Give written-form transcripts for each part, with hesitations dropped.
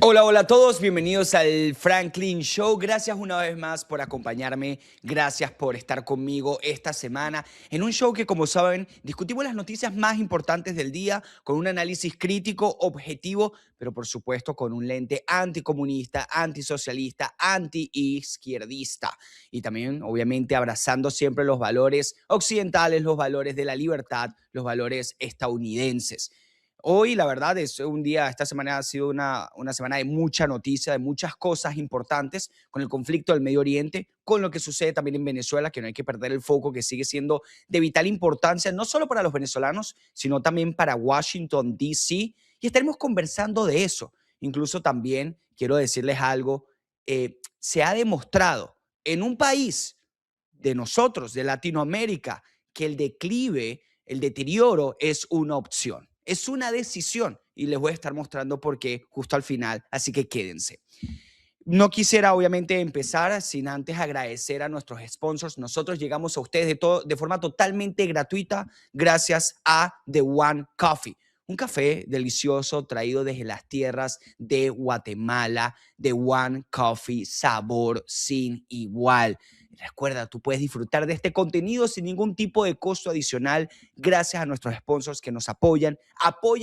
Hola, hola a todos, bienvenidos al Franklin Show. Gracias una vez más por acompañarme, gracias por estar conmigo esta semana en un show que, como saben, discutimos las noticias más importantes del día con un análisis crítico, objetivo, pero por supuesto con un lente anticomunista, antisocialista, antiizquierdista y también, obviamente, abrazando siempre los valores occidentales, los valores de la libertad, los valores estadounidenses. Hoy, la verdad, es un día, esta semana ha sido una semana de mucha noticia, de muchas cosas importantes, con el conflicto del Medio Oriente, con lo que sucede también en Venezuela, que no hay que perder el foco, que sigue siendo de vital importancia, no solo para los venezolanos, sino también para Washington, D.C. Y estaremos conversando de eso. Incluso también quiero decirles algo, se ha demostrado en un país de nosotros, de Latinoamérica, que el declive, el deterioro es una opción, es una decisión y les voy a estar mostrando por qué justo al final, así que quédense. No quisiera obviamente empezar sin antes agradecer a nuestros sponsors. Nosotros llegamos a ustedes de forma totalmente gratuita gracias a The One Coffee. Un café delicioso traído desde las tierras de Guatemala. The One Coffee, sabor sin igual. Recuerda, tú puedes disfrutar de este contenido sin ningún tipo de costo adicional gracias a nuestros sponsors que nos apoyan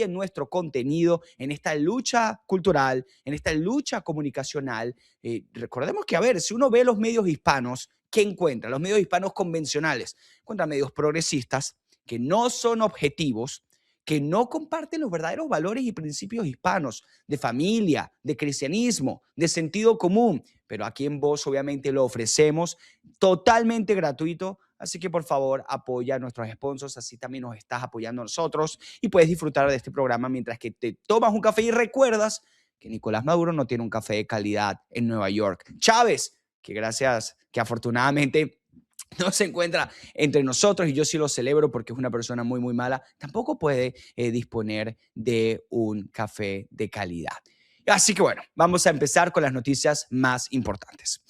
nuestro contenido en esta lucha cultural, en esta lucha comunicacional. Recordemos que, a ver, si uno ve los medios hispanos, ¿qué encuentra? Los medios hispanos convencionales. Encuentra medios progresistas que no son objetivos, que no comparten los verdaderos valores y principios hispanos de familia, de cristianismo, de sentido común. Pero aquí en Voz obviamente lo ofrecemos totalmente gratuito. Así que por favor apoya a nuestros sponsors, así también nos estás apoyando a nosotros y puedes disfrutar de este programa mientras que te tomas un café y recuerdas que Nicolás Maduro no tiene un café de calidad en Nueva York. Chávez, que afortunadamente no se encuentra entre nosotros y yo sí lo celebro porque es una persona muy, muy mala, tampoco puede disponer de un café de calidad. Así que bueno, vamos a empezar con las noticias más importantes.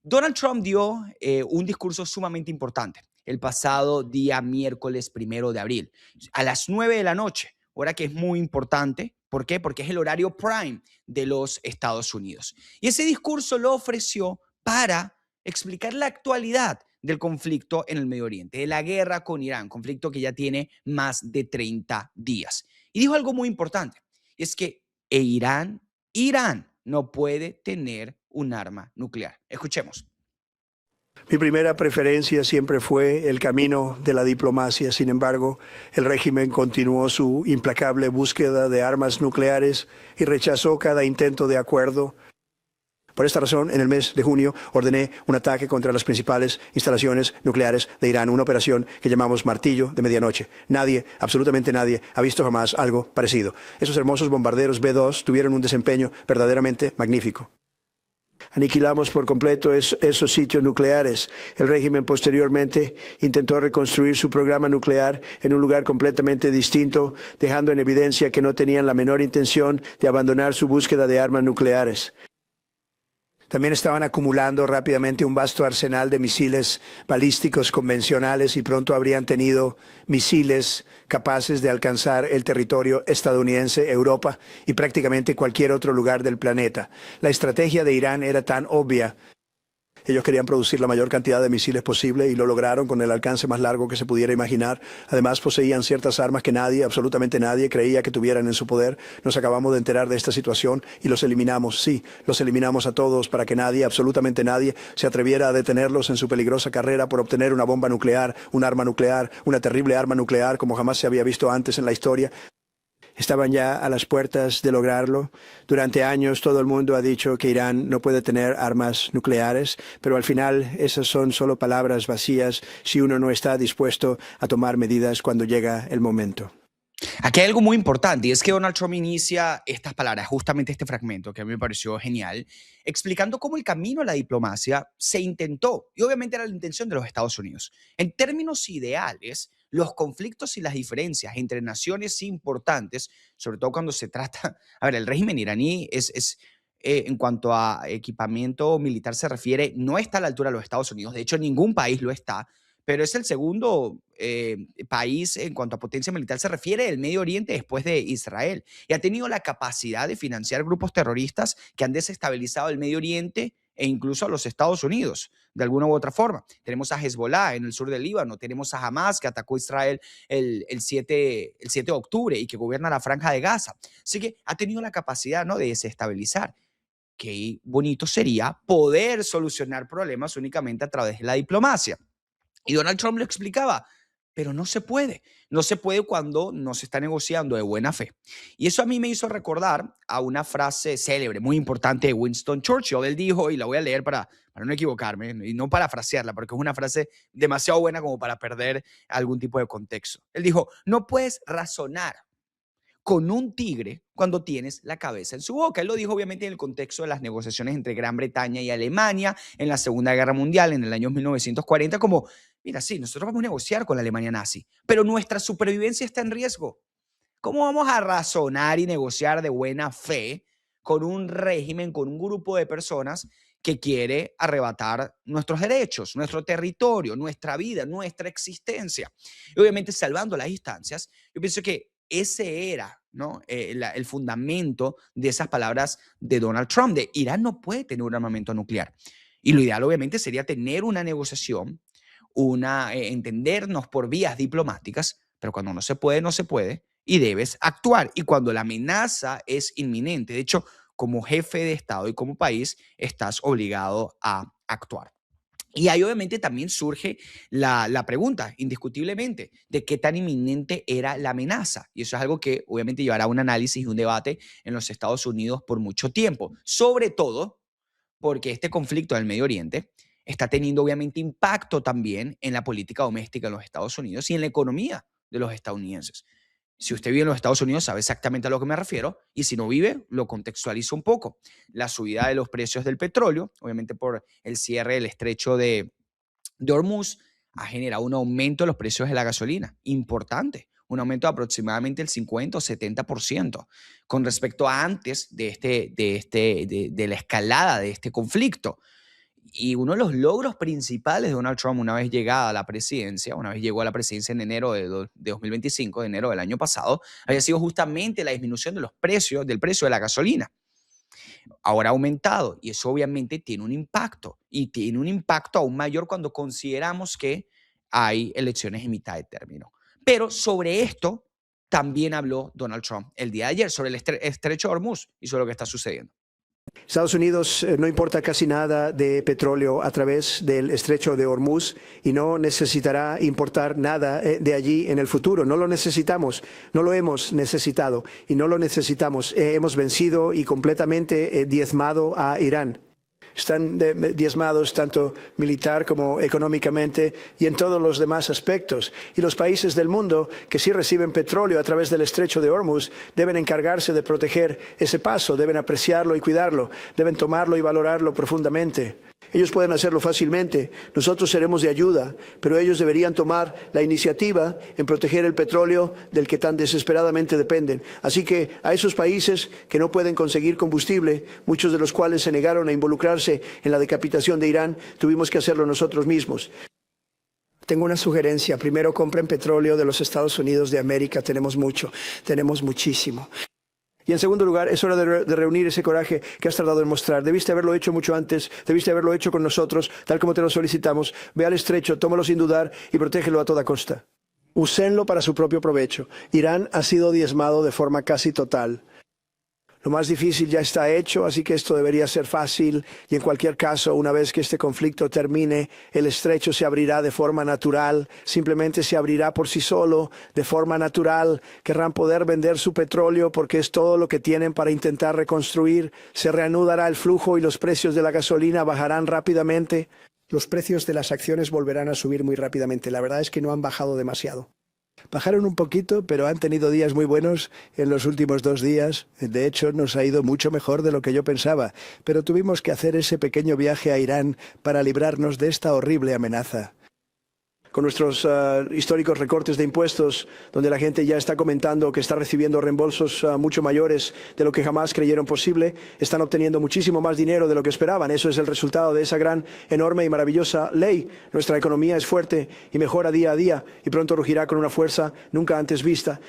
Donald Trump dio un discurso sumamente importante el pasado día miércoles 1 de abril, a las 9 de la noche, hora que es muy importante. ¿Por qué? Porque es el horario prime de los Estados Unidos. Y ese discurso lo ofreció para explicar la actualidad del conflicto en el Medio Oriente, de la guerra con Irán, conflicto que ya tiene más de 30 días. Y dijo algo muy importante, y es que Irán no puede tener un arma nuclear. Escuchemos. Mi primera preferencia siempre fue el camino de la diplomacia. Sin embargo, el régimen continuó su implacable búsqueda de armas nucleares y rechazó cada intento de acuerdo. Por esta razón, en el mes de junio ordené un ataque contra las principales instalaciones nucleares de Irán, una operación que llamamos Martillo de Medianoche. Nadie, absolutamente nadie, ha visto jamás algo parecido. Esos hermosos bombarderos B-2 tuvieron un desempeño verdaderamente magnífico. Aniquilamos por completo esos sitios nucleares. El régimen posteriormente intentó reconstruir su programa nuclear en un lugar completamente distinto, dejando en evidencia que no tenían la menor intención de abandonar su búsqueda de armas nucleares. También estaban acumulando rápidamente un vasto arsenal de misiles balísticos convencionales y pronto habrían tenido misiles capaces de alcanzar el territorio estadounidense, Europa y prácticamente cualquier otro lugar del planeta. La estrategia de Irán era tan obvia. Ellos querían producir la mayor cantidad de misiles posible y lo lograron con el alcance más largo que se pudiera imaginar. Además, poseían ciertas armas que nadie, absolutamente nadie, creía que tuvieran en su poder. Nos acabamos de enterar de esta situación y los eliminamos. Sí, los eliminamos a todos para que nadie, absolutamente nadie, se atreviera a detenerlos en su peligrosa carrera por obtener una bomba nuclear, un arma nuclear, una terrible arma nuclear como jamás se había visto antes en la historia. Estaban ya a las puertas de lograrlo. Durante años todo el mundo ha dicho que Irán no puede tener armas nucleares, pero al final esas son solo palabras vacías si uno no está dispuesto a tomar medidas cuando llega el momento. Aquí hay algo muy importante y es que Donald Trump inicia estas palabras, justamente este fragmento que a mí me pareció genial, explicando cómo el camino a la diplomacia se intentó y obviamente era la intención de los Estados Unidos. En términos ideales, los conflictos y las diferencias entre naciones importantes, sobre todo cuando se trata, a ver, el régimen iraní en cuanto a equipamiento militar se refiere, no está a la altura de los Estados Unidos, de hecho ningún país lo está, pero es el segundo país en cuanto a potencia militar se refiere del Medio Oriente después de Israel. Y ha tenido la capacidad de financiar grupos terroristas que han desestabilizado el Medio Oriente e incluso a los Estados Unidos, de alguna u otra forma. Tenemos a Hezbollah en el sur del Líbano, tenemos a Hamas que atacó a Israel el 7 de octubre y que gobierna la Franja de Gaza. Así que ha tenido la capacidad, ¿no?, de desestabilizar. Qué bonito sería poder solucionar problemas únicamente a través de la diplomacia. Y Donald Trump lo explicaba, pero no se puede. No se puede cuando no se está negociando de buena fe. Y eso a mí me hizo recordar a una frase célebre, muy importante de Winston Churchill. Él dijo, y la voy a leer para no equivocarme y no parafrasearla, porque es una frase demasiado buena como para perder algún tipo de contexto. Él dijo, no puedes razonar con un tigre cuando tienes la cabeza en su boca. Él lo dijo obviamente en el contexto de las negociaciones entre Gran Bretaña y Alemania en la Segunda Guerra Mundial en el año 1940, como, mira, sí, nosotros vamos a negociar con la Alemania nazi, pero nuestra supervivencia está en riesgo. ¿Cómo vamos a razonar y negociar de buena fe con un régimen, con un grupo de personas que quiere arrebatar nuestros derechos, nuestro territorio, nuestra vida, nuestra existencia? Y obviamente, salvando las distancias, yo pienso que ese era, ¿no?, el fundamento de esas palabras de Donald Trump, de Irán no puede tener un armamento nuclear. Y lo ideal, obviamente, sería tener una negociación, entendernos por vías diplomáticas, pero cuando no se puede, no se puede, y debes actuar. Y cuando la amenaza es inminente, de hecho, como jefe de Estado y como país, estás obligado a actuar. Y ahí obviamente también surge la pregunta, indiscutiblemente, de qué tan inminente era la amenaza. Y eso es algo que obviamente llevará a un análisis y un debate en los Estados Unidos por mucho tiempo. Sobre todo porque este conflicto del Medio Oriente está teniendo obviamente impacto también en la política doméstica de los Estados Unidos y en la economía de los estadounidenses. Si usted vive en los Estados Unidos, sabe exactamente a lo que me refiero, y si no vive, lo contextualizo un poco. La subida de los precios del petróleo, obviamente por el cierre del estrecho de Hormuz, ha generado un aumento de los precios de la gasolina importante, un aumento de aproximadamente el 50 o 70% con respecto a antes de la escalada de este conflicto. Y uno de los logros principales de Donald Trump una vez llegada a la presidencia, una vez llegó a la presidencia en enero de 2025, de enero del año pasado, había sido justamente la disminución de los precios, del precio de la gasolina. Ahora ha aumentado y eso obviamente tiene un impacto y tiene un impacto aún mayor cuando consideramos que hay elecciones en mitad de término. Pero sobre esto también habló Donald Trump el día de ayer, sobre el estrecho de Hormuz y sobre lo que está sucediendo. Estados Unidos no importa casi nada de petróleo a través del estrecho de Hormuz y no necesitará importar nada de allí en el futuro. No lo necesitamos, no lo hemos necesitado y no lo necesitamos. Hemos vencido y completamente diezmado a Irán. Están diezmados tanto militar como económicamente y en todos los demás aspectos. Y los países del mundo que sí reciben petróleo a través del estrecho de Hormuz deben encargarse de proteger ese paso, deben apreciarlo y cuidarlo, deben tomarlo y valorarlo profundamente. Ellos pueden hacerlo fácilmente, nosotros seremos de ayuda, pero ellos deberían tomar la iniciativa en proteger el petróleo del que tan desesperadamente dependen. Así que a esos países que no pueden conseguir combustible, muchos de los cuales se negaron a involucrarse en la decapitación de Irán, tuvimos que hacerlo nosotros mismos. Tengo una sugerencia. Primero, compren petróleo de los Estados Unidos de América. Tenemos mucho, tenemos muchísimo. Y en segundo lugar, es hora de reunir ese coraje que has tardado en mostrar. Debiste haberlo hecho mucho antes, debiste haberlo hecho con nosotros, tal como te lo solicitamos. Ve al estrecho, tómalo sin dudar y protégelo a toda costa. Úsenlo para su propio provecho. Irán ha sido diezmado de forma casi total. Lo más difícil ya está hecho, así que esto debería ser fácil y en cualquier caso, una vez que este conflicto termine, el estrecho se abrirá de forma natural, simplemente se abrirá por sí solo, de forma natural. Querrán poder vender su petróleo porque es todo lo que tienen para intentar reconstruir. Se reanudará el flujo y los precios de la gasolina bajarán rápidamente. Los precios de las acciones volverán a subir muy rápidamente. La verdad es que no han bajado demasiado. Bajaron un poquito, pero han tenido días muy buenos en los últimos 2 días. De hecho, nos ha ido mucho mejor de lo que yo pensaba. Pero tuvimos que hacer ese pequeño viaje a Irán para librarnos de esta horrible amenaza. con nuestros históricos recortes de impuestos, donde la gente ya está comentando que está recibiendo reembolsos mucho mayores de lo que jamás creyeron posible, están obteniendo muchísimo más dinero de lo que esperaban. Eso es el resultado de esa gran, enorme y maravillosa ley. Nuestra economía es fuerte y mejora día a día y pronto rugirá con una fuerza nunca antes vista.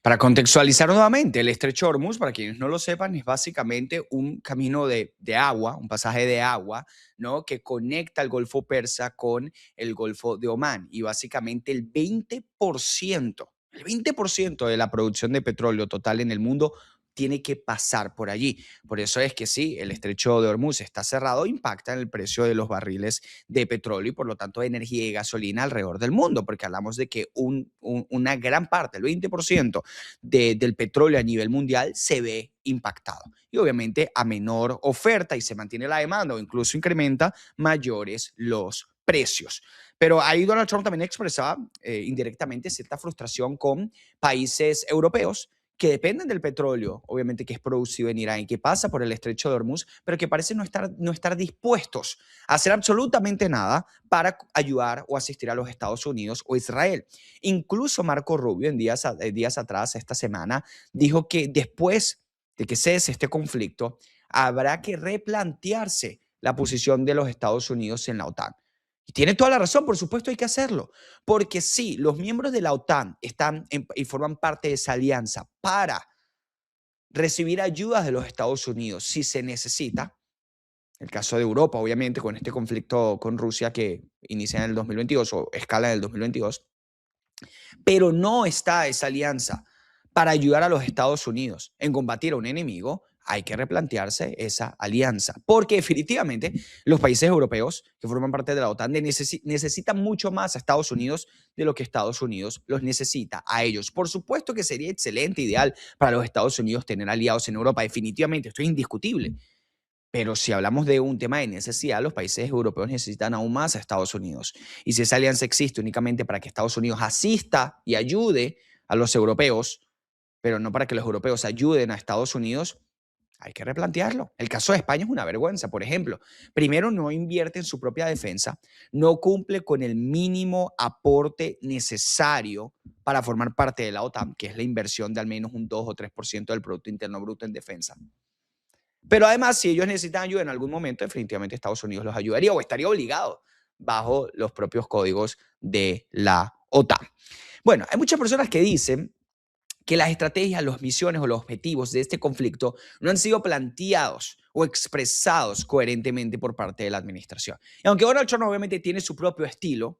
Para contextualizar nuevamente, el estrecho de Hormuz, para quienes no lo sepan, es básicamente un camino de agua, un pasaje de agua, ¿no? Que conecta el Golfo Persa con el Golfo de Omán. Y básicamente el 20% de la producción de petróleo total en el mundo tiene que pasar por allí. Por eso es que sí, el estrecho de Hormuz está cerrado, impacta en el precio de los barriles de petróleo y por lo tanto de energía y gasolina alrededor del mundo, porque hablamos de que una gran parte, el 20% del petróleo a nivel mundial se ve impactado. Y obviamente a menor oferta y se mantiene la demanda o incluso incrementa, mayores los precios. Pero ahí Donald Trump también expresaba indirectamente cierta frustración con países europeos que dependen del petróleo, obviamente que es producido en Irán y que pasa por el estrecho de Hormuz, pero que parecen no estar dispuestos a hacer absolutamente nada para ayudar o asistir a los Estados Unidos o Israel. Incluso Marco Rubio, en días atrás, esta semana, dijo que después de que cese este conflicto, habrá que replantearse la posición de los Estados Unidos en la OTAN. Y tiene toda la razón, por supuesto hay que hacerlo, porque sí, los miembros de la OTAN están y forman parte de esa alianza para recibir ayudas de los Estados Unidos si se necesita. El caso de Europa, obviamente, con este conflicto con Rusia que inicia en el 2022 o escala en el 2022, pero no está esa alianza para ayudar a los Estados Unidos en combatir a un enemigo. Hay que replantearse esa alianza, porque definitivamente los países europeos que forman parte de la OTAN necesitan mucho más a Estados Unidos de lo que Estados Unidos los necesita a ellos. Por supuesto que sería excelente, ideal para los Estados Unidos tener aliados en Europa, definitivamente, esto es indiscutible. Pero si hablamos de un tema de necesidad, los países europeos necesitan aún más a Estados Unidos. Y si esa alianza existe únicamente para que Estados Unidos asista y ayude a los europeos, pero no para que los europeos ayuden a Estados Unidos, hay que replantearlo. El caso de España es una vergüenza, por ejemplo. Primero, no invierte en su propia defensa, no cumple con el mínimo aporte necesario para formar parte de la OTAN, que es la inversión de al menos un 2 o 3% del Producto Interno Bruto en defensa. Pero además, si ellos necesitan ayuda en algún momento, definitivamente Estados Unidos los ayudaría o estaría obligado bajo los propios códigos de la OTAN. Bueno, hay muchas personas que dicen que las estrategias, las misiones o los objetivos de este conflicto no han sido planteados o expresados coherentemente por parte de la administración. Y aunque Donald Trump obviamente tiene su propio estilo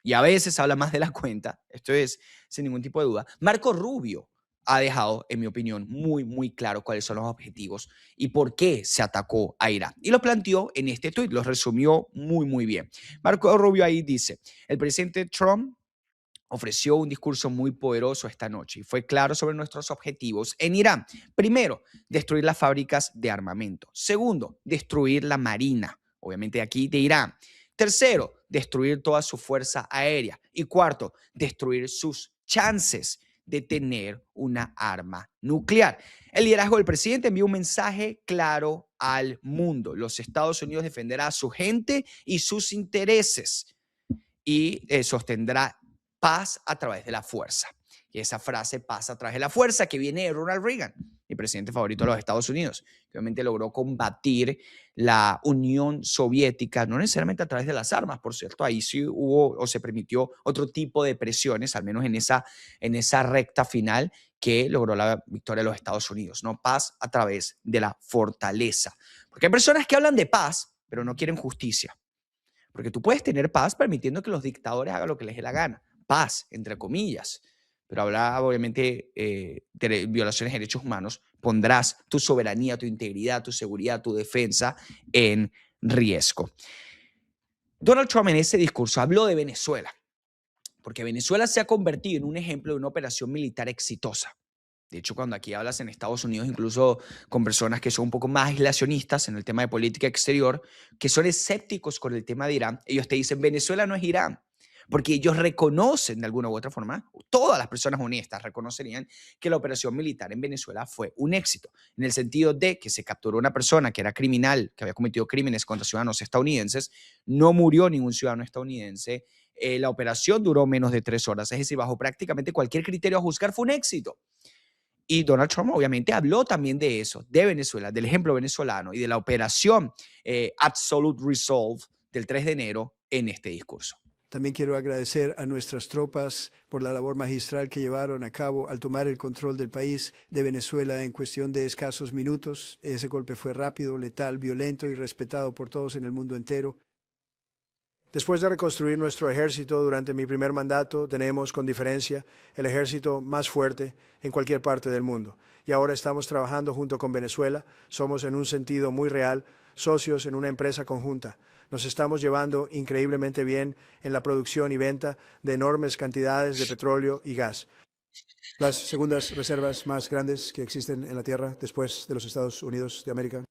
y a veces habla más de la cuenta, esto es sin ningún tipo de duda, Marco Rubio ha dejado, en mi opinión, muy claro cuáles son los objetivos y por qué se atacó a Irán. Y lo planteó en este tuit, lo resumió muy bien. Marco Rubio ahí dice, el presidente Trump ofreció un discurso muy poderoso esta noche y fue claro sobre nuestros objetivos en Irán. Primero, destruir las fábricas de armamento. Segundo, destruir la marina, obviamente aquí de Irán. Tercero, destruir toda su fuerza aérea. Y cuarto, destruir sus chances de tener una arma nuclear. El liderazgo del presidente envió un mensaje claro al mundo. Los Estados Unidos defenderá a su gente y sus intereses y sostendrá paz a través de la fuerza. Y esa frase, paz a través de la fuerza, que viene de Ronald Reagan, mi presidente favorito de los Estados Unidos, que obviamente logró combatir la Unión Soviética, no necesariamente a través de las armas, por cierto, ahí sí hubo o se permitió otro tipo de presiones, al menos en esa recta final que logró la victoria de los Estados Unidos, ¿no? Paz a través de la fortaleza. Porque hay personas que hablan de paz, pero no quieren justicia. Porque tú puedes tener paz permitiendo que los dictadores hagan lo que les dé la gana. Paz, entre comillas. Pero habla obviamente de violaciones de derechos humanos. Pondrás tu soberanía, tu integridad, tu seguridad, tu defensa en riesgo. Donald Trump en ese discurso habló de Venezuela. Porque Venezuela se ha convertido en un ejemplo de una operación militar exitosa. De hecho, cuando aquí hablas en Estados Unidos, incluso con personas que son un poco más aislacionistas en el tema de política exterior, que son escépticos con el tema de Irán, ellos te dicen, Venezuela no es Irán, porque ellos reconocen de alguna u otra forma, todas las personas honestas reconocerían que la operación militar en Venezuela fue un éxito, en el sentido de que se capturó una persona que era criminal, que había cometido crímenes contra ciudadanos estadounidenses, no murió ningún ciudadano estadounidense, La operación duró menos de 3 horas, es decir, bajo prácticamente cualquier criterio a juzgar fue un éxito. Y Donald Trump obviamente habló también de eso, de Venezuela, del ejemplo venezolano y de la operación Absolute Resolve del 3 de enero en este discurso. También quiero agradecer a nuestras tropas por la labor magistral que llevaron a cabo al tomar el control del país de Venezuela en cuestión de escasos minutos. Ese golpe fue rápido, letal, violento y respetado por todos en el mundo entero. Después de reconstruir nuestro ejército durante mi primer mandato, tenemos, con diferencia, el ejército más fuerte en cualquier parte del mundo. Y ahora estamos trabajando junto con Venezuela. Somos, en un sentido muy real, socios en una empresa conjunta. Nos estamos llevando increíblemente bien en la producción y venta de enormes cantidades de petróleo y gas. Las segundas reservas más grandes que existen en la Tierra después de los Estados Unidos de América.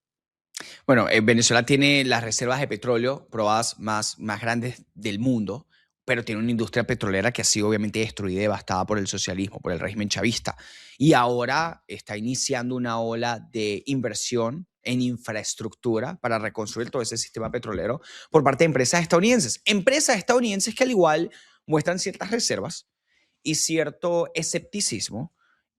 Bueno, Venezuela tiene las reservas de petróleo probadas más grandes del mundo, pero tiene una industria petrolera que ha sido obviamente destruida y devastada por el socialismo, por el régimen chavista. Y ahora está iniciando una ola de inversión en infraestructura para reconstruir todo ese sistema petrolero por parte de empresas estadounidenses. Empresas estadounidenses que al igual muestran ciertas reservas y cierto escepticismo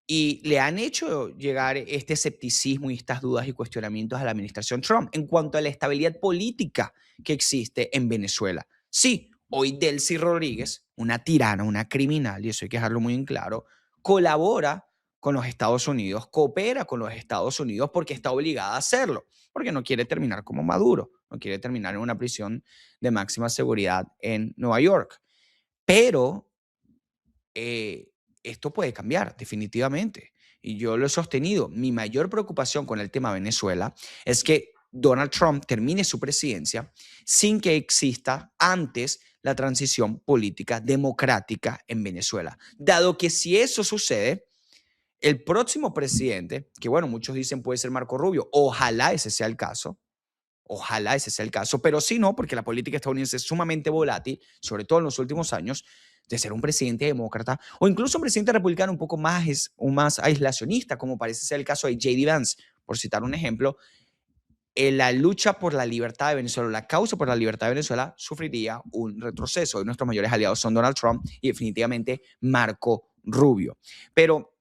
y le han hecho llegar este escepticismo y estas dudas y cuestionamientos a la administración Trump en cuanto a la estabilidad política que existe en Venezuela. Sí, hoy Delcy Rodríguez, una tirana, una criminal, y eso hay que dejarlo muy en claro, colabora con los Estados Unidos, coopera con los Estados Unidos porque está obligada a hacerlo, porque no quiere terminar como Maduro, no quiere terminar en una prisión de máxima seguridad en Nueva York. Pero esto puede cambiar definitivamente. Y yo lo he sostenido. Mi mayor preocupación con el tema Venezuela es que Donald Trump termine su presidencia sin que exista antes la transición política democrática en Venezuela. Dado que si eso sucede, el próximo presidente, que bueno, muchos dicen puede ser Marco Rubio, ojalá ese sea el caso, ojalá ese sea el caso, pero si no, porque la política estadounidense es sumamente volátil, sobre todo en los últimos años, de ser un presidente demócrata o incluso un presidente republicano un más aislacionista, como parece ser el caso de J.D. Vance, por citar un ejemplo, la lucha por la libertad de Venezuela, la causa por la libertad de Venezuela, sufriría un retroceso. Y nuestros mayores aliados son Donald Trump y definitivamente Marco Rubio. Pero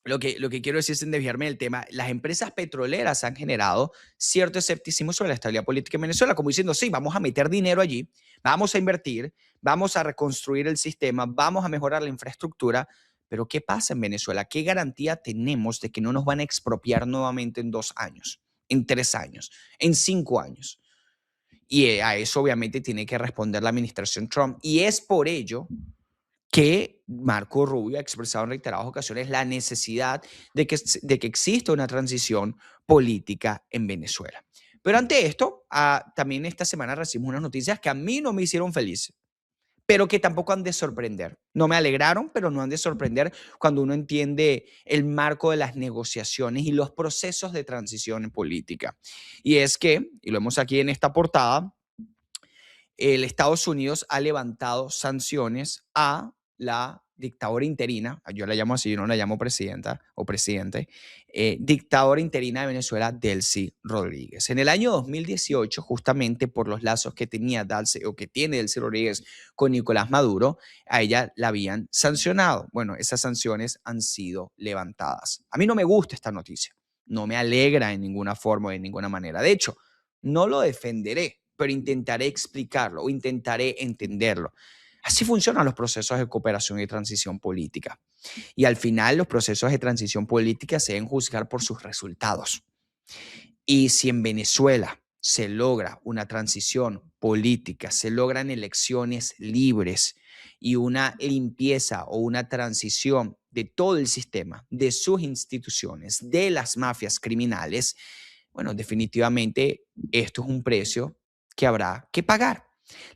lo que quiero decir sin desviarme del tema, las empresas petroleras han generado cierto escepticismo sobre la estabilidad política en Venezuela, como diciendo, sí, vamos a meter dinero allí, vamos a invertir, vamos a reconstruir el sistema, vamos a mejorar la infraestructura, pero ¿qué pasa en Venezuela? ¿Qué garantía tenemos de que no nos van a expropiar nuevamente en 2 años, en 3 años, en 5 años? Y a eso obviamente tiene que responder la administración Trump, y es por ello que Marco Rubio ha expresado en reiteradas ocasiones la necesidad de que exista una transición política en Venezuela. Pero ante esto, también esta semana recibimos unas noticias que a mí no me hicieron feliz, pero que tampoco han de sorprender. No me alegraron, pero no han de sorprender cuando uno entiende el marco de las negociaciones y los procesos de transición política. Y es que, y lo vemos aquí en esta portada, el Estados Unidos ha levantado sanciones a la dictadora interina, yo la llamo así, yo no la llamo presidenta o presidente, dictadora interina de Venezuela, Delcy Rodríguez. En el año 2018, justamente por los lazos que tenía Delcy, o que tiene Delcy Rodríguez con Nicolás Maduro, a ella la habían sancionado. Bueno, esas sanciones han sido levantadas. A mí no me gusta esta noticia, no me alegra en ninguna forma o de ninguna manera. De hecho, no lo defenderé, pero intentaré explicarlo o intentaré entenderlo. Así funcionan los procesos de cooperación y transición política. Y al final los procesos de transición política se deben juzgar por sus resultados. Y si en Venezuela se logra una transición política, se logran elecciones libres y una limpieza o una transición de todo el sistema, de sus instituciones, de las mafias criminales, bueno, definitivamente esto es un precio que habrá que pagar.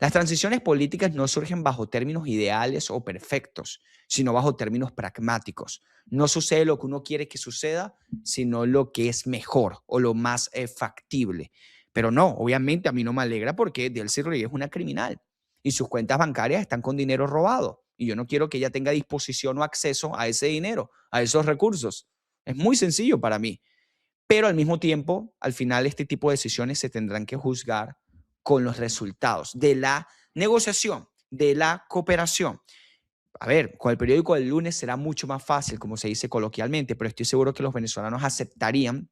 Las transiciones políticas no surgen bajo términos ideales o perfectos, sino bajo términos pragmáticos. No sucede lo que uno quiere que suceda, sino lo que es mejor o lo más factible. Pero no, obviamente a mí no me alegra porque Delcy Rodríguez es una criminal y sus cuentas bancarias están con dinero robado. Y yo no quiero que ella tenga disposición o acceso a ese dinero, a esos recursos. Es muy sencillo para mí. Pero al mismo tiempo, al final, este tipo de decisiones se tendrán que juzgar con los resultados de la negociación de la cooperación. A ver, con el periódico del lunes será mucho más fácil, como se dice coloquialmente, pero estoy seguro que los venezolanos aceptarían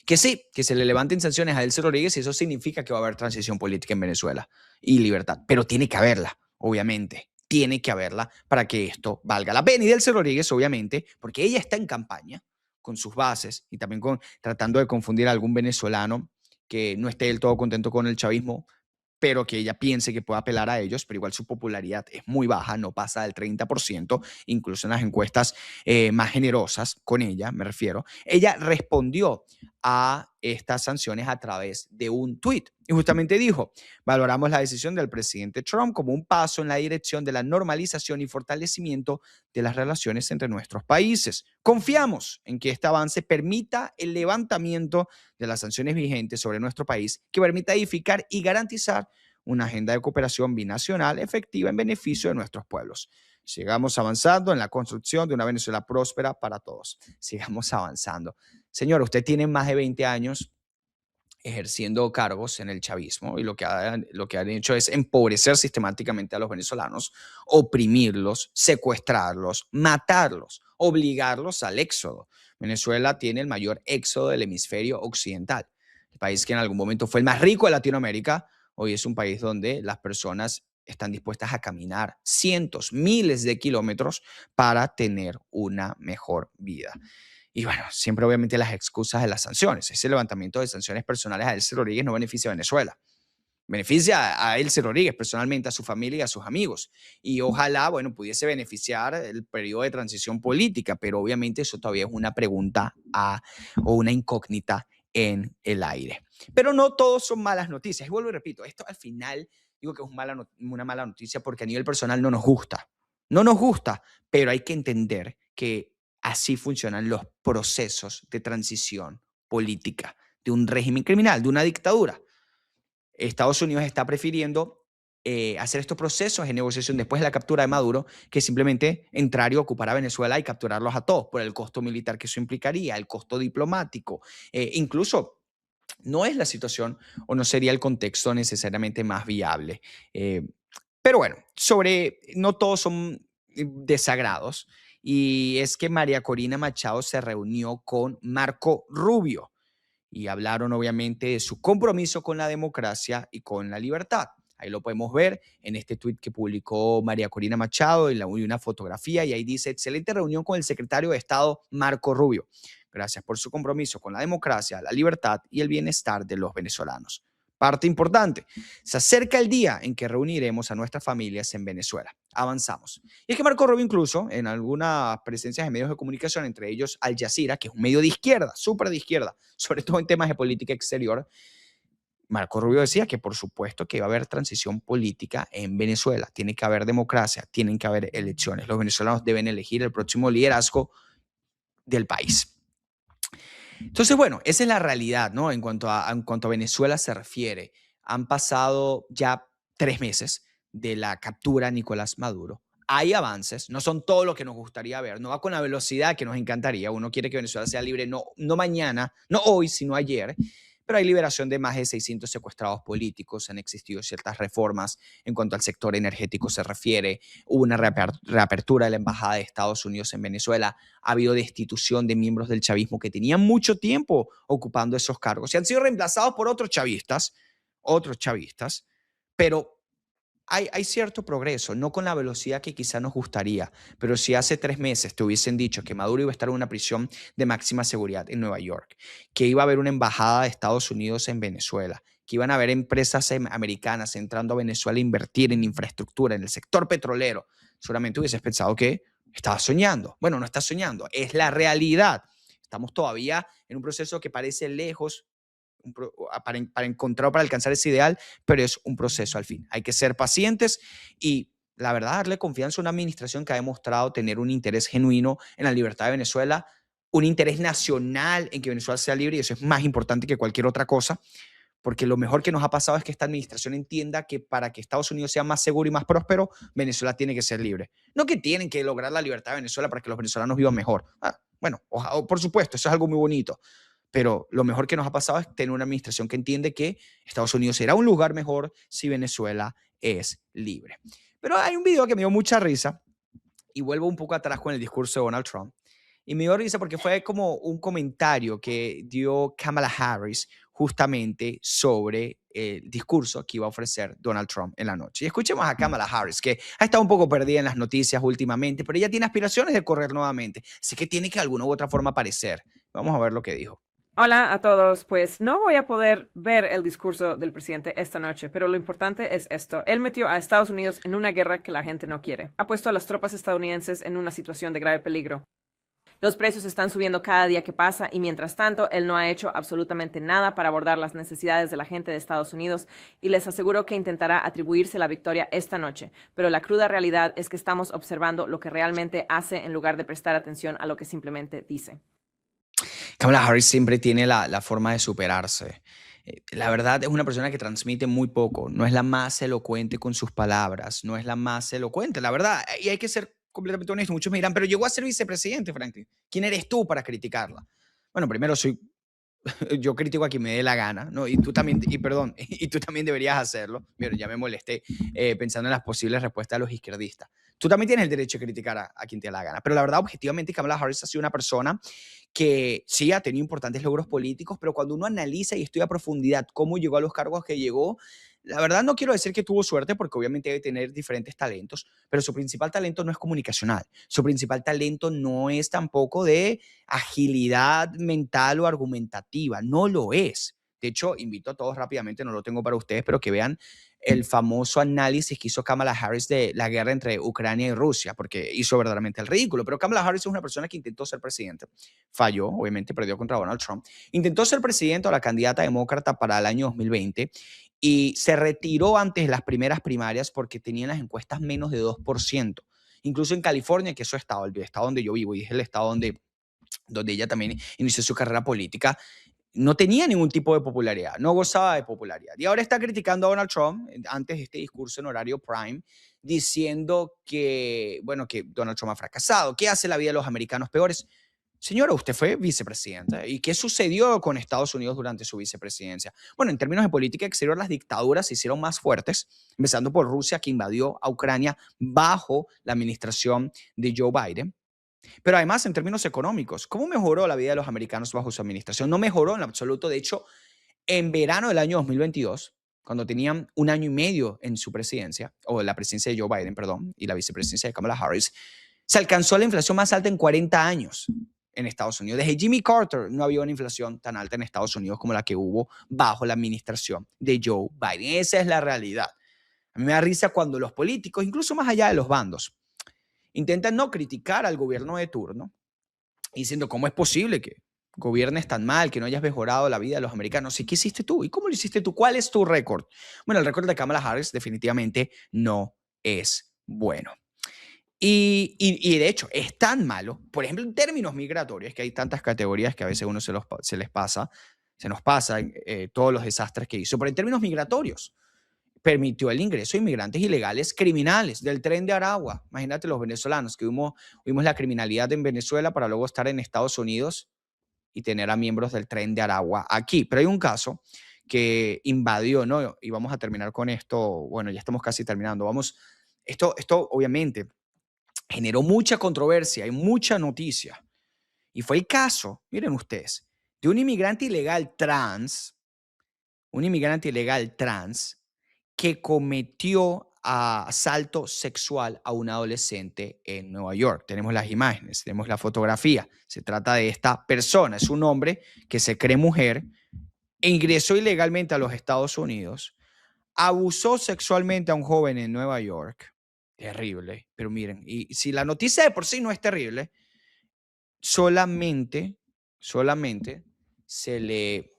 que sí, que se le levanten sanciones a Delcy Rodríguez y eso significa que va a haber transición política en Venezuela y libertad. Pero tiene que haberla, obviamente. Tiene que haberla para que esto valga la pena. Y Delcy Rodríguez, obviamente, porque ella está en campaña con sus bases y también tratando de confundir a algún venezolano que no esté del todo contento con el chavismo, pero que ella piense que puede apelar a ellos, pero igual su popularidad es muy baja, no pasa del 30%, incluso en las encuestas más generosas con ella, me refiero. Ella respondió a estas sanciones a través de un tuit y justamente dijo: valoramos la decisión del presidente Trump como un paso en la dirección de la normalización y fortalecimiento de las relaciones entre nuestros países. Confiamos en que este avance permita el levantamiento de las sanciones vigentes sobre nuestro país, que permita edificar y garantizar una agenda de cooperación binacional efectiva en beneficio de nuestros pueblos. Sigamos avanzando en la construcción de una Venezuela próspera para todos. Sigamos avanzando. Señor, usted tiene más de 20 años ejerciendo cargos en el chavismo y lo que han hecho es empobrecer sistemáticamente a los venezolanos, oprimirlos, secuestrarlos, matarlos, obligarlos al éxodo. Venezuela tiene el mayor éxodo del hemisferio occidental. El país que en algún momento fue el más rico de Latinoamérica, hoy es un país donde las personas están dispuestas a caminar cientos, miles de kilómetros para tener una mejor vida. Y bueno, siempre obviamente las excusas de las sanciones. Ese levantamiento de sanciones personales a Delcy Rodríguez no beneficia a Venezuela. Beneficia a Delcy Rodríguez personalmente, a su familia y a sus amigos. Y ojalá, bueno, pudiese beneficiar el periodo de transición política, pero obviamente eso todavía es una pregunta o una incógnita en el aire. Pero no todos son malas noticias. Y vuelvo y repito, esto al final digo que es una mala noticia porque a nivel personal no nos gusta. No nos gusta, pero hay que entender que así funcionan los procesos de transición política de un régimen criminal, de una dictadura. Estados Unidos está prefiriendo hacer estos procesos de negociación después de la captura de Maduro que simplemente entrar y ocupar a Venezuela y capturarlos a todos por el costo militar que eso implicaría, el costo diplomático. Incluso no es la situación o no sería el contexto necesariamente más viable. Pero bueno, no todos son desagrados. Y es que María Corina Machado se reunió con Marco Rubio y hablaron obviamente de su compromiso con la democracia y con la libertad. Ahí lo podemos ver en este tuit que publicó María Corina Machado y una fotografía y ahí dice: excelente reunión con el secretario de Estado Marco Rubio. Gracias por su compromiso con la democracia, la libertad y el bienestar de los venezolanos. Parte importante, se acerca el día en que reuniremos a nuestras familias en Venezuela. Avanzamos. Y es que Marco Rubio incluso en algunas presencias de medios de comunicación, entre ellos Al Jazeera, que es un medio de izquierda, súper de izquierda, sobre todo en temas de política exterior, Marco Rubio decía que por supuesto que va a haber transición política en Venezuela, tiene que haber democracia, tienen que haber elecciones, los venezolanos deben elegir el próximo liderazgo del país. Entonces, bueno, esa es la realidad, ¿no? En cuanto a Venezuela se refiere, han pasado ya 3 meses de la captura de Nicolás Maduro. Hay avances, no son todo lo que nos gustaría ver, no va con la velocidad que nos encantaría. Uno quiere que Venezuela sea libre, no mañana, no hoy, sino ayer. Pero hay liberación de más de 600 secuestrados políticos, han existido ciertas reformas en cuanto al sector energético se refiere, hubo una reapertura de la Embajada de Estados Unidos en Venezuela, ha habido destitución de miembros del chavismo que tenían mucho tiempo ocupando esos cargos y han sido reemplazados por otros chavistas, pero hay cierto progreso, no con la velocidad que quizá nos gustaría, pero si hace 3 meses te hubiesen dicho que Maduro iba a estar en una prisión de máxima seguridad en Nueva York, que iba a haber una embajada de Estados Unidos en Venezuela, que iban a haber empresas americanas entrando a Venezuela a invertir en infraestructura, en el sector petrolero, seguramente hubieses pensado que estaba soñando. Bueno, no estás soñando, es la realidad. Estamos todavía en un proceso que parece lejos para encontrar o para alcanzar ese ideal, pero es un proceso al fin. Hay que ser pacientes y, la verdad, darle confianza a una administración que ha demostrado tener un interés genuino en la libertad de Venezuela, un interés nacional en que Venezuela sea libre, y eso es más importante que cualquier otra cosa, porque lo mejor que nos ha pasado es que esta administración entienda que para que Estados Unidos sea más seguro y más próspero, Venezuela tiene que ser libre. No que tienen que lograr la libertad de Venezuela para que los venezolanos vivan mejor. Bueno, por supuesto, eso es algo muy bonito, pero lo mejor que nos ha pasado es tener una administración que entiende que Estados Unidos será un lugar mejor si Venezuela es libre. Pero hay un video que me dio mucha risa y vuelvo un poco atrás con el discurso de Donald Trump. Y me dio risa porque fue como un comentario que dio Kamala Harris justamente sobre el discurso que iba a ofrecer Donald Trump en la noche. Y escuchemos a Kamala Harris, que ha estado un poco perdida en las noticias últimamente, pero ella tiene aspiraciones de correr nuevamente. Así que tiene que de alguna u otra forma aparecer. Vamos a ver lo que dijo. Hola a todos, pues no voy a poder ver el discurso del presidente esta noche, pero lo importante es esto. Él metió a Estados Unidos en una guerra que la gente no quiere. Ha puesto a las tropas estadounidenses en una situación de grave peligro. Los precios están subiendo cada día que pasa y mientras tanto, él no ha hecho absolutamente nada para abordar las necesidades de la gente de Estados Unidos y les aseguro que intentará atribuirse la victoria esta noche. Pero la cruda realidad es que estamos observando lo que realmente hace en lugar de prestar atención a lo que simplemente dice. Kamala Harris siempre tiene la forma de superarse. La verdad es una persona que transmite muy poco, no es la más elocuente con sus palabras, no es la más elocuente, la verdad, y hay que ser completamente honesto. Muchos me dirán, pero llegó a ser vicepresidente, Franklin. ¿Quién eres tú para criticarla? Bueno, primero yo critico a quien me dé la gana, ¿no? Y tú también, y perdón, y tú también deberías hacerlo. Mira, ya me molesté pensando en las posibles respuestas de los izquierdistas. Tú también tienes el derecho de criticar a quien te dé la gana. Pero la verdad, objetivamente, Kamala Harris ha sido una persona que sí ha tenido importantes logros políticos, pero cuando uno analiza y estudia a profundidad cómo llegó a los cargos que llegó, la verdad no quiero decir que tuvo suerte porque obviamente debe tener diferentes talentos, pero su principal talento no es comunicacional. Su principal talento no es tampoco de agilidad mental o argumentativa, no lo es. De hecho, invito a todos rápidamente, no lo tengo para ustedes, pero que vean el famoso análisis que hizo Kamala Harris de la guerra entre Ucrania y Rusia, porque hizo verdaderamente el ridículo. Pero Kamala Harris es una persona que intentó ser presidente, falló, obviamente perdió contra Donald Trump, intentó ser presidente o la candidata demócrata para el año 2020 y se retiró antes de las primeras primarias porque tenía en las encuestas menos de 2%. Incluso en California, que es su estado, el estado donde yo vivo y es el estado donde ella también inició su carrera política, no tenía ningún tipo de popularidad, no gozaba de popularidad. Y ahora está criticando a Donald Trump, antes de este discurso en horario prime, diciendo que, bueno, que Donald Trump ha fracasado, que hace la vida de los americanos peores. Señora, usted fue vicepresidenta. ¿Y qué sucedió con Estados Unidos durante su vicepresidencia? Bueno, en términos de política exterior, las dictaduras se hicieron más fuertes, empezando por Rusia, que invadió a Ucrania bajo la administración de Joe Biden. Pero además, en términos económicos, ¿cómo mejoró la vida de los americanos bajo su administración? No mejoró en absoluto. De hecho, en verano del año 2022, cuando tenían un año y medio en su presidencia, o la presidencia de Joe Biden, perdón, y la vicepresidencia de Kamala Harris, se alcanzó la inflación más alta en 40 años en Estados Unidos. Desde Jimmy Carter no había una inflación tan alta en Estados Unidos como la que hubo bajo la administración de Joe Biden. Esa es la realidad. A mí me da risa cuando los políticos, incluso más allá de los bandos, intentan no criticar al gobierno de turno, diciendo cómo es posible que gobiernes tan mal, que no hayas mejorado la vida de los americanos. ¿Y qué hiciste tú? ¿Y cómo lo hiciste tú? ¿Cuál es tu récord? Bueno, el récord de Kamala Harris definitivamente no es bueno. Y de hecho, es tan malo, por ejemplo, en términos migratorios, que hay tantas categorías que a veces uno se nos pasa todos los desastres que hizo, pero en términos migratorios, permitió el ingreso de inmigrantes ilegales criminales del Tren de Aragua. Imagínate los venezolanos que vimos la criminalidad en Venezuela para luego estar en Estados Unidos y tener a miembros del Tren de Aragua aquí. Pero hay un caso que invadió, ¿no? Y vamos a terminar con esto. Bueno, ya estamos casi terminando. Esto obviamente generó mucha controversia y mucha noticia. Y fue el caso, miren ustedes, de un inmigrante ilegal trans que cometió asalto sexual a un adolescente en Nueva York. Tenemos las imágenes, tenemos la fotografía. Se trata de esta persona, es un hombre que se cree mujer, e ingresó ilegalmente a los Estados Unidos, abusó sexualmente a un joven en Nueva York. Terrible, pero miren, y si la noticia de por sí no es terrible, solamente se le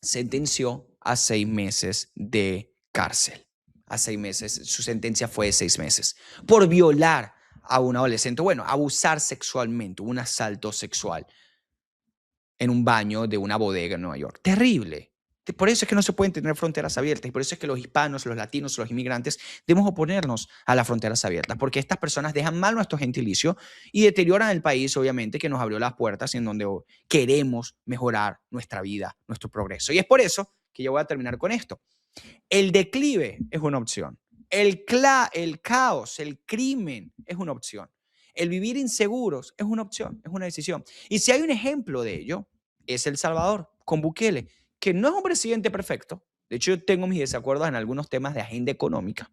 sentenció a 6 meses de cárcel. A 6 meses, su sentencia fue de 6 meses por violar a un adolescente, bueno, abusar sexualmente, un asalto sexual en un baño de una bodega en Nueva York. Terrible. Por eso es que no se pueden tener fronteras abiertas y por eso es que los hispanos, los latinos, los inmigrantes debemos oponernos a las fronteras abiertas porque estas personas dejan mal nuestro gentilicio y deterioran el país, obviamente, que nos abrió las puertas y en donde queremos mejorar nuestra vida, nuestro progreso. Y es por eso que yo voy a terminar con esto. El declive es una opción. El caos, el crimen es una opción. El vivir inseguros es una opción, es una decisión. Y si hay un ejemplo de ello, es El Salvador, con Bukele, que no es un presidente perfecto. De hecho, yo tengo mis desacuerdos en algunos temas de agenda económica,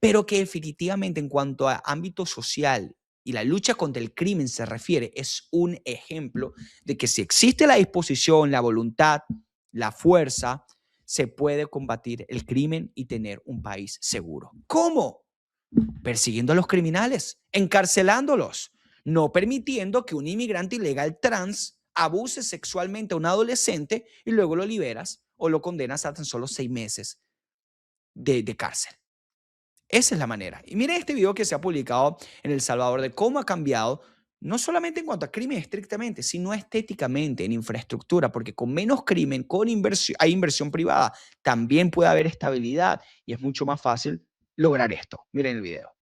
pero que definitivamente en cuanto a ámbito social y la lucha contra el crimen se refiere, es un ejemplo de que si existe la disposición, la voluntad, la fuerza, se puede combatir el crimen y tener un país seguro. ¿Cómo? Persiguiendo a los criminales, encarcelándolos, no permitiendo que un inmigrante ilegal trans abuse sexualmente a un adolescente y luego lo liberas o lo condenas a tan solo 6 meses de cárcel. Esa es la manera. Y miren este video que se ha publicado en El Salvador de cómo ha cambiado, no solamente en cuanto a crimen estrictamente, sino estéticamente, en infraestructura, porque con menos crimen, con inversión, hay inversión privada, también puede haber estabilidad y es mucho más fácil lograr esto. Miren el video.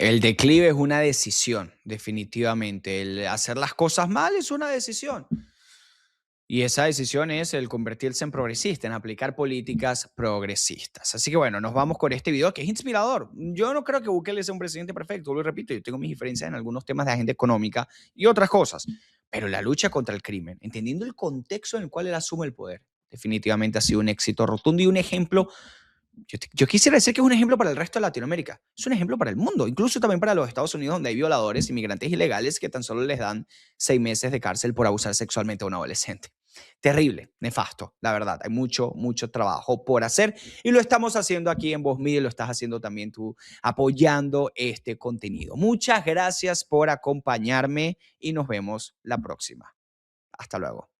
El declive es una decisión, definitivamente. El hacer las cosas mal es una decisión. Y esa decisión es el convertirse en progresista, en aplicar políticas progresistas. Así que bueno, nos vamos con este video que es inspirador. Yo no creo que Bukele sea un presidente perfecto, lo repito, yo tengo mis diferencias en algunos temas de agenda económica y otras cosas, pero la lucha contra el crimen, entendiendo el contexto en el cual él asume el poder, definitivamente ha sido un éxito rotundo y un ejemplo. Yo quisiera decir que es un ejemplo para el resto de Latinoamérica. Es un ejemplo para el mundo, incluso también para los Estados Unidos, donde hay violadores, inmigrantes ilegales que tan solo les dan 6 meses de cárcel por abusar sexualmente a un adolescente. Terrible, nefasto, la verdad. Hay mucho, mucho trabajo por hacer y lo estamos haciendo aquí en Voz Media y lo estás haciendo también tú apoyando este contenido. Muchas gracias por acompañarme y nos vemos la próxima. Hasta luego.